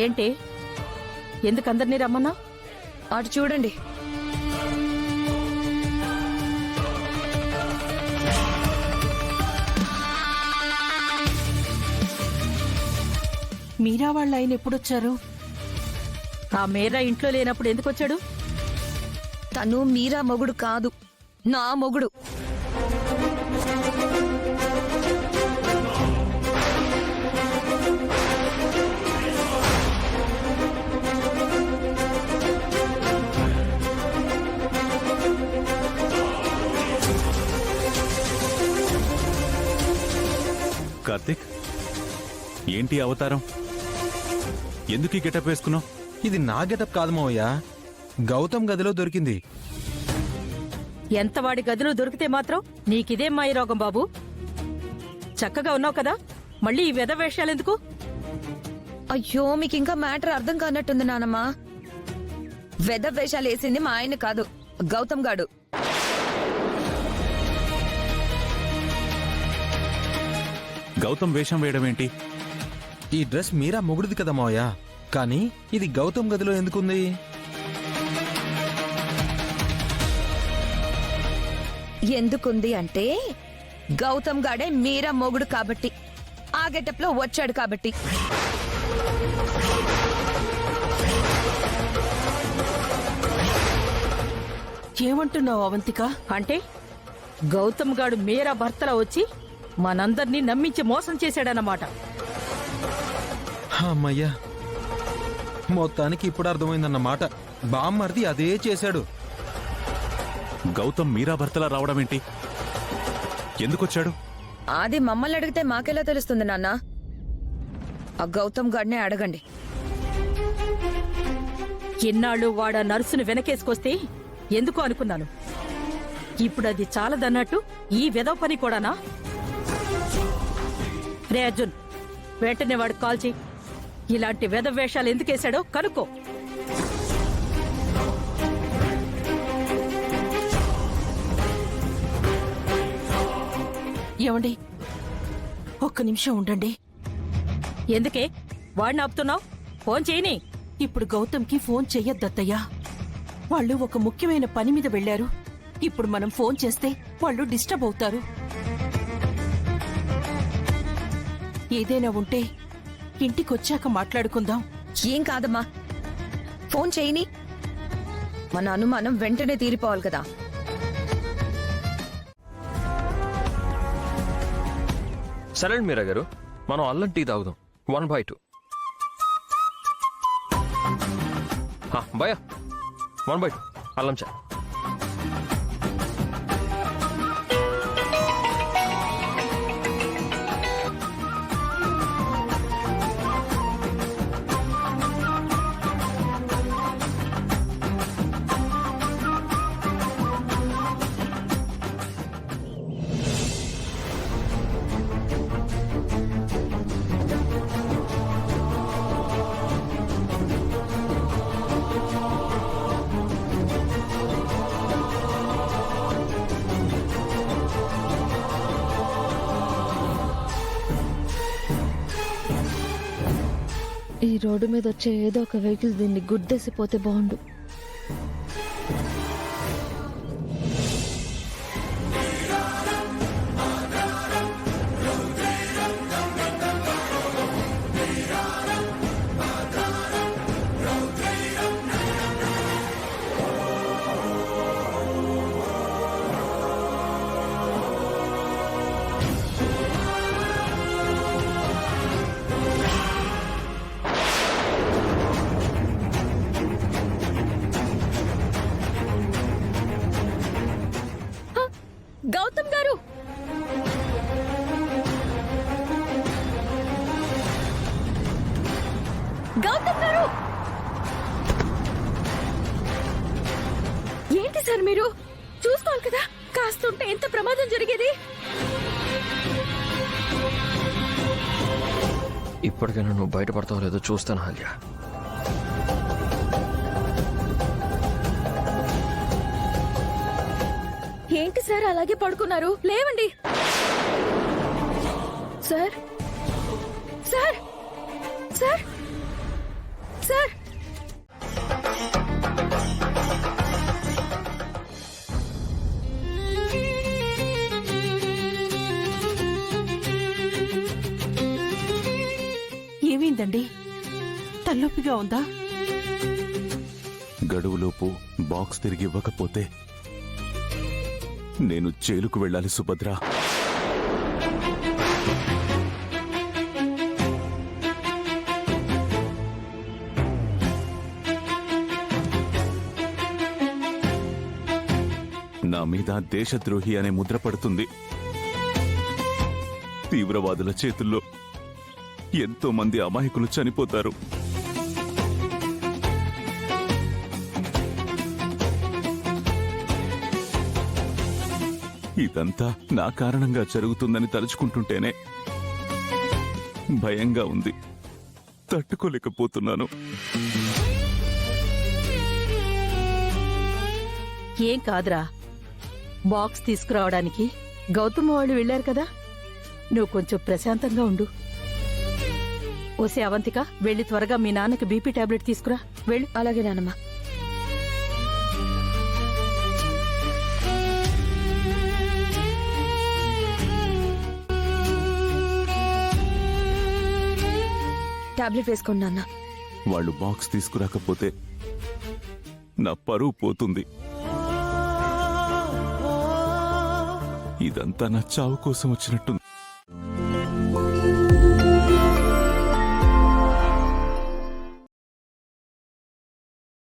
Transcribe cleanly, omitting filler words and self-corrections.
ఏంటి ఎందుకు అందరినీ రమ్మన్నా? అటు చూడండి. మీరా వాళ్ళ ఆయన ఎప్పుడొచ్చారు? ఆ మీరా ఇంట్లో లేనప్పుడు ఎందుకు వచ్చాడు? తను మీరా మొగుడు కాదు, నా మొగుడు. కార్తిక్, ఏంటి అవతారం? ఎందుకు ఈ గెటప్ వేసుకున్నావు? ఇది నా గెటప్ కాదు మావయ్య, గౌతమ్ గదిలో దొరికింది. ఎంత వాడి గదిలో దొరికితే మాత్రం నీకిదేం మాయరోగం బాబు? చక్కగా ఉన్నావు కదా, మళ్ళీ ఈ వెధ వేషాలెందుకు? అయ్యో, మీకు ఇంకా మ్యాటర్ అర్థం కానట్టుంది నానమ్మా. వెద వేషాలు వేసింది మా ఆయన కాదు, గౌతమ్ గాడు. గౌతమ్ వేషం వేయడం ఏంటి? ఈ డ్రెస్ మీరా మొగుడిది కదా మావయ్య, కానీ ఇది గౌతమ్ గదిలో ఎందుకుంది? ఎందుకుంది అంటే గౌతమ్ గాడే మీరా మొగుడు కాబట్టి, ఆ గెటప్ లో వచ్చాడు కాబట్టి. ఏమంటున్నావు అవంతిక? అంటే గౌతమ్ గాడు మీరా భర్తలా వచ్చి మనందర్నీ నమ్మించి మోసం చేశాడన్నమాట. అమ్మయ్యా, మొత్తానికి ఇప్పుడు అర్థమైందన్నమాట. బామ్మర్ది అదే చేశాడు. గౌతమ్ మీరా భర్తలా రావడం ఏంటి? ఎందుకొచ్చాడు? అది మమ్మల్ని అడిగితే మాకెలా తెలుస్తుంది నాన్న? ఆ గౌతమ్ గాడినే అడగండి. ఎన్నాళ్ళు వాడా నర్సును వెనకేసుకొస్తే ఎందుకు అనుకున్నాను. ఇప్పుడు అది చాలదన్నట్టు ఈ వెధవ పని కూడానా? రే అర్జున్, వెంటనే వాడికి కాల్ చెయ్యి. ఇలాంటి వెధవ వేషాలు ఎందుకేశాడో కనుక్కో. ఏమండి, ఒక్క నిమిషం ఉండండి. ఎందుకే వాడిని ఆపుతున్నావు? ఫోన్ చేయని. ఇప్పుడు గౌతమ్కి ఫోన్ చెయ్యొద్దత్తయ్యా. వాళ్ళు ఒక ముఖ్యమైన పని మీద వెళ్లారు. ఇప్పుడు మనం ఫోన్ చేస్తే వాళ్ళు డిస్టర్బ్ అవుతారు. ఏదైనా ఉంటే ఇంటికొచ్చాక మాట్లాడుకుందాం. ఏం కాదమ్మా, ఫోన్ చేయని. మన అనుమానం వెంటనే తీరిపోవాలి కదా. సరే మీరా గారు, మనం అల్లం టీ తాగుదాం. 1/2. భయ 1/2 అల్లం చా. ఈ రోడ్డు మీద వచ్చే ఏదో ఒక వెహికల్ దీన్ని గుద్దేసిపోతే బాగుండు. గౌతమ్ గారు, గౌతమ్ గారు, ఏంటి సార్ మీరు? చూసుకోవాలి కదా, కాస్తుంటే ఎంత ప్రమాదం జరిగేది. ఇప్పటికైనా నువ్వు బయటపడతావు లేదో చూస్తాను హాల్యా. ఏంటి సార్ అలాగే పడుకున్నారు? లేవండి. సార్, సార్, సార్, సార్ ఏమైందండి? తలనొప్పిగా ఉందా? గడువులోపు బాక్స్ తిరిగి ఇవ్వకపోతే నేను జైలుకు వెళ్ళాలి సుభద్ర. నా మీద దేశద్రోహి అనే ముద్ర పడుతుంది. తీవ్రవాదుల చేతుల్లో ఎంతో మంది అమాయకులు చనిపోతారు. ఇదంతా నా కారణంగా జరుగుతుందని తలుచుకుంటుంటేనే భయంగా ఉంది. తట్టుకోలేకపోతున్నాను. ఏం కాదురా, బాక్స్ తీసుకురావడానికి గౌతమ్ వాళ్ళు వెళ్ళారు కదా, నువ్వు కొంచెం ప్రశాంతంగా ఉండు. ఓసే అవంతిక, వెళ్ళి త్వరగా మీ నాన్నకి బీపీ టాబ్లెట్ తీసుకురా, వెళ్ళు. అలాగే నానమ్మ. టాబ్లెట్ వేసుకోండి నాన్న. వాళ్ళు బాక్స్ తీసుకురాకపోతే నా పరువు పోతుంది. ఇదంతా నా చావు కోసం వచ్చినట్టుంది.